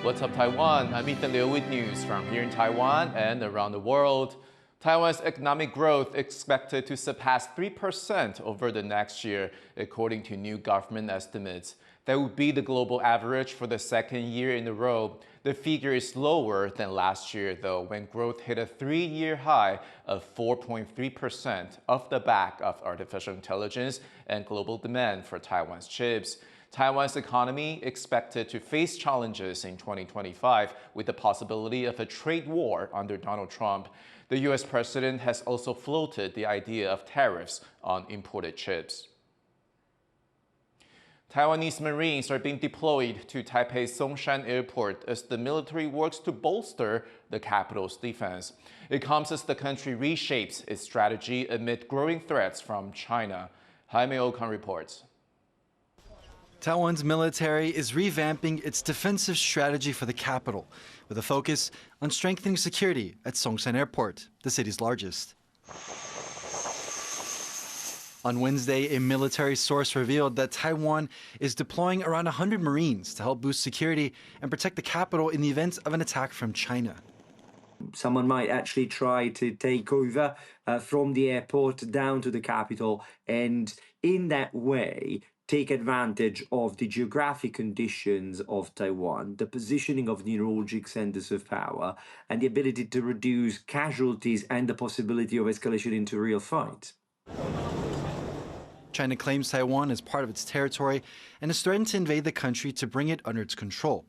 What's up, Taiwan? I'm Ethan Liu with news from here in Taiwan and around the world. Taiwan's economic growth expected to surpass 3% over the next year, according to new government estimates. That would be the global average for the second year in a row. The figure is lower than last year, though, when growth hit a three-year high of 4.3% off the back of artificial intelligence and global demand for Taiwan's chips. Taiwan's economy expected to face challenges in 2025 with the possibility of a trade war under Donald Trump. The U.S. president has also floated the idea of tariffs on imported chips. Taiwanese Marines are being deployed to Taipei's Songshan Airport as the military works to bolster the capital's defense. It comes as the country reshapes its strategy amid growing threats from China. Jaime Okan reports. Taiwan's military is revamping its defensive strategy for the capital, with a focus on strengthening security at Songshan Airport, the city's largest. On Wednesday, a military source revealed that Taiwan is deploying around 100 Marines to help boost security and protect the capital in the event of an attack from China. Someone might actually try to take over from the airport down to the capital, and in that way take advantage of the geographic conditions of Taiwan, the positioning of neurologic centers of power, and the ability to reduce casualties and the possibility of escalation into a real fight. China claims Taiwan as part of its territory and has threatened to invade the country to bring it under its control.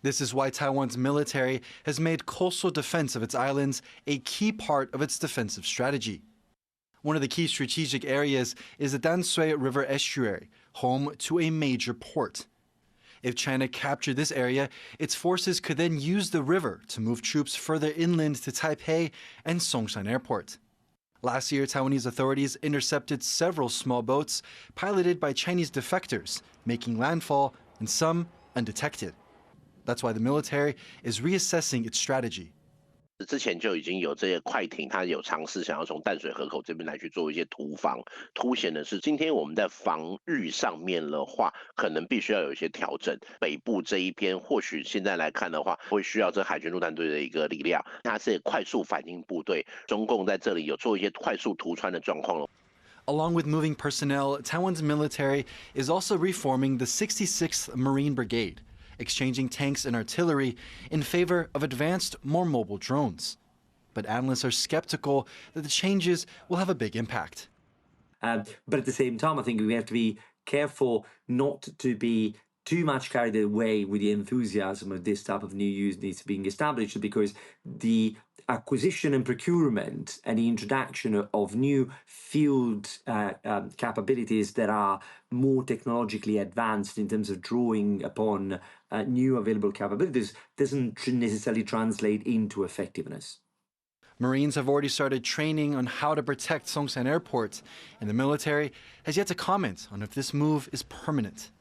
This is why Taiwan's military has made coastal defense of its islands a key part of its defensive strategy. One of the key strategic areas is the Danshui River estuary, home to a major port. If China captured this area, its forces could then use the river to move troops further inland to Taipei and Songshan Airport. Last year, Taiwanese authorities intercepted several small boats piloted by Chinese defectors, making landfall and some undetected. That's why the military is reassessing its strategy. 之前就已经有这些快艇，它有尝试想要从淡水河口这边来去做一些突防，凸显的是今天我们在防御上面的话，可能必须要有一些调整。北部这一边或许现在来看的话，会需要这海军陆战队的一个力量，它是快速反应部队，中共在这里有做一些快速突穿的状况了。 Along with moving personnel, Taiwan's military is also reforming the 66th Marine Brigade, exchanging tanks and artillery in favor of advanced, more mobile drones. But analysts are skeptical that the changes will have a big impact. But at the same time, I think we have to be careful not to be too much carried away with the enthusiasm of this type of new units being established, because the acquisition and procurement and the introduction of new field capabilities that are more technologically advanced in terms of drawing upon new available capabilities doesn't necessarily translate into effectiveness. Marines have already started training on how to protect Songshan Airport, and the military has yet to comment on if this move is permanent.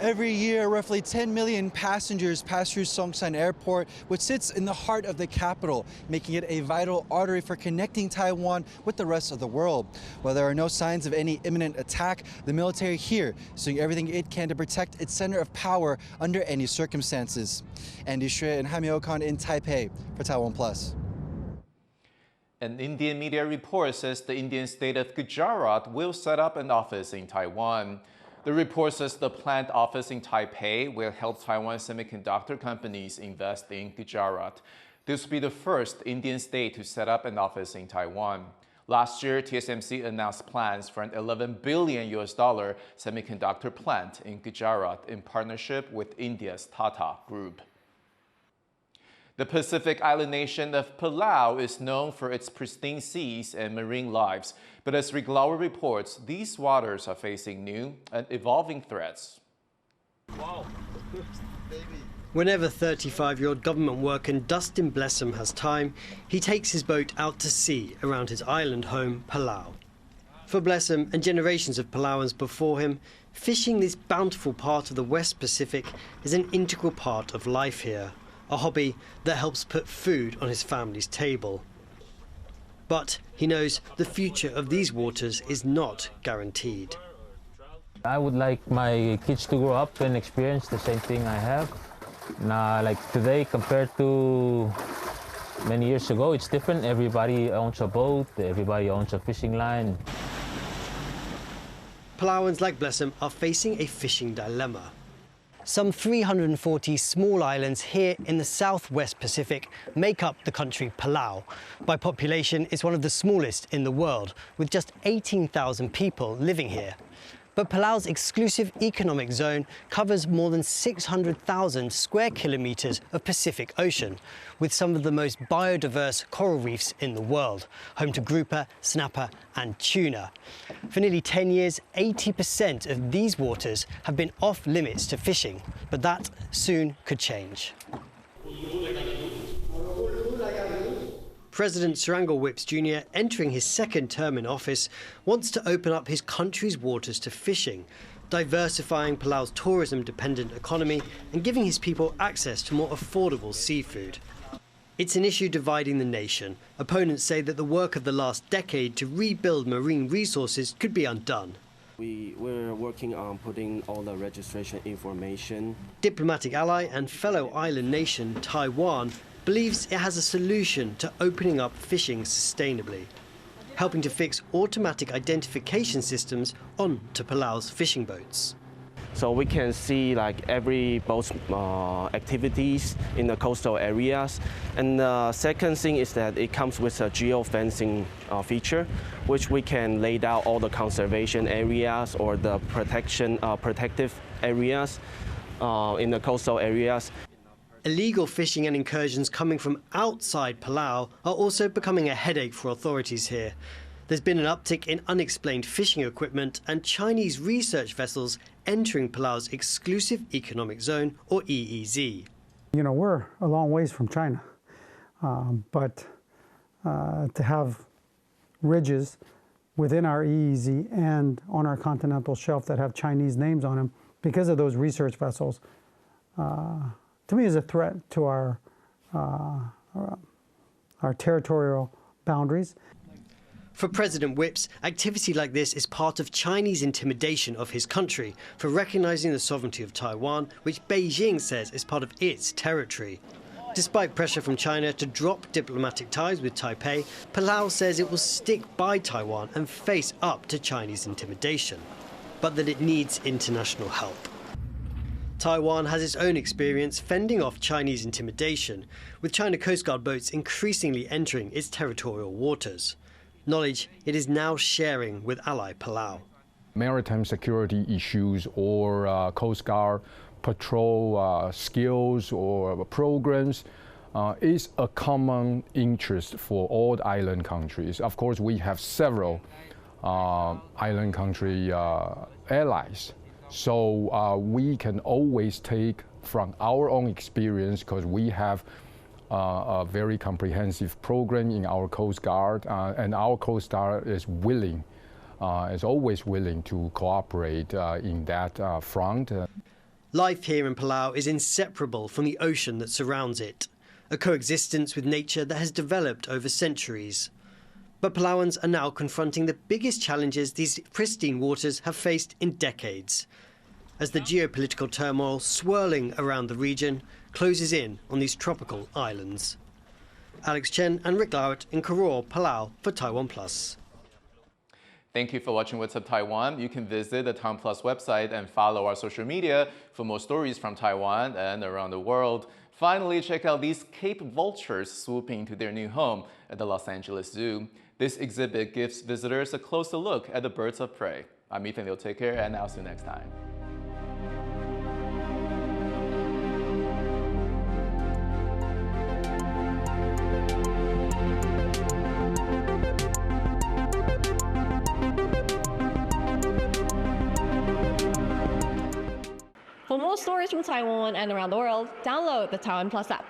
Every year, roughly 10 million passengers pass through Songshan Airport, which sits in the heart of the capital, making it a vital artery for connecting Taiwan with the rest of the world. While there are no signs of any imminent attack, the military here is doing everything it can to protect its center of power under any circumstances. Andy Xue and Jaime Okan in Taipei for TaiwanPlus. An Indian media report says the Indian state of Gujarat will set up an office in Taiwan. The report says the planned office in Taipei will help Taiwan semiconductor companies invest in Gujarat. This will be the first Indian state to set up an office in Taiwan. Last year, TSMC announced plans for an $11 billion semiconductor plant in Gujarat in partnership with India's Tata Group. The Pacific island nation of Palau is known for its pristine seas and marine lives, but as Rick Lauer reports, these waters are facing new and evolving threats. Wow. Whenever 35-year-old government worker Dustin Blessum has time, he takes his boat out to sea around his island home, Palau. For Blessum and generations of Palauans before him, fishing this bountiful part of the West Pacific is an integral part of life here. A hobby that helps put food on his family's table. But he knows the future of these waters is not guaranteed. I would like my kids to grow up and experience the same thing I have. Like today compared to many years ago, it's different. Everybody owns a boat, everybody owns a fishing line. Palauans like Blessum are facing a fishing dilemma. Some 340 small islands here in the southwest Pacific make up the country Palau. By population, it's one of the smallest in the world, with just 18,000 people living here. But Palau's exclusive economic zone covers more than 600,000 square kilometres of Pacific Ocean, with some of the most biodiverse coral reefs in the world, home to grouper, snapper and tuna. For nearly 10 years, 80% of these waters have been off limits to fishing, but that soon could change. President Serangor Whips Jr., entering his second term in office, wants to open up his country's waters to fishing, diversifying Palau's tourism-dependent economy and giving his people access to more affordable seafood. It's an issue dividing the nation. Opponents say that the work of the last decade to rebuild marine resources could be undone. We're working on putting all the registration information. Diplomatic ally and fellow island nation Taiwan believes it has a solution to opening up fishing sustainably, helping to fix automatic identification systems onto Palau's fishing boats. So we can see like every boat's activities in the coastal areas. And the second thing is that it comes with a geofencing feature, which we can lay down all the conservation areas or the protective areas in the coastal areas. Illegal fishing and incursions coming from outside Palau are also becoming a headache for authorities here. There's been an uptick in unexplained fishing equipment and Chinese research vessels entering Palau's exclusive economic zone, or EEZ. You know, we're a long ways from China, but to have ridges within our EEZ and on our continental shelf that have Chinese names on them because of those research vessels, to me is a threat to our territorial boundaries. For President Whips, activity like this is part of Chinese intimidation of his country for recognizing the sovereignty of Taiwan, which Beijing says is part of its territory. Despite pressure from China to drop diplomatic ties with Taipei, Palau says it will stick by Taiwan and face up to Chinese intimidation, but that it needs international help. Taiwan has its own experience fending off Chinese intimidation, with China Coast Guard boats increasingly entering its territorial waters. Knowledge it is now sharing with ally Palau. Maritime security issues or Coast Guard patrol skills or programs is a common interest for all the island countries. Of course, we have several island country allies. So we can always take from our own experience, because we have a very comprehensive program in our Coast Guard, and our Coast Guard is willing, is always willing to cooperate in that front. Life here in Palau is inseparable from the ocean that surrounds it, a coexistence with nature that has developed over centuries. But Palauans are now confronting the biggest challenges these pristine waters have faced in decades, as the geopolitical turmoil swirling around the region closes in on these tropical islands. Alex Chen and Rick Lowett in Koror, Palau for TaiwanPlus. Thank you for watching What's Up Taiwan. You can visit the TaiwanPlus website and follow our social media for more stories from Taiwan and around the world. Finally, check out these Cape vultures swooping into their new home at the Los Angeles Zoo. This exhibit gives visitors a closer look at the birds of prey. I'm Ethan Liu. Take care, and I'll see you next time. For more stories from Taiwan and around the world, download the TaiwanPlus app.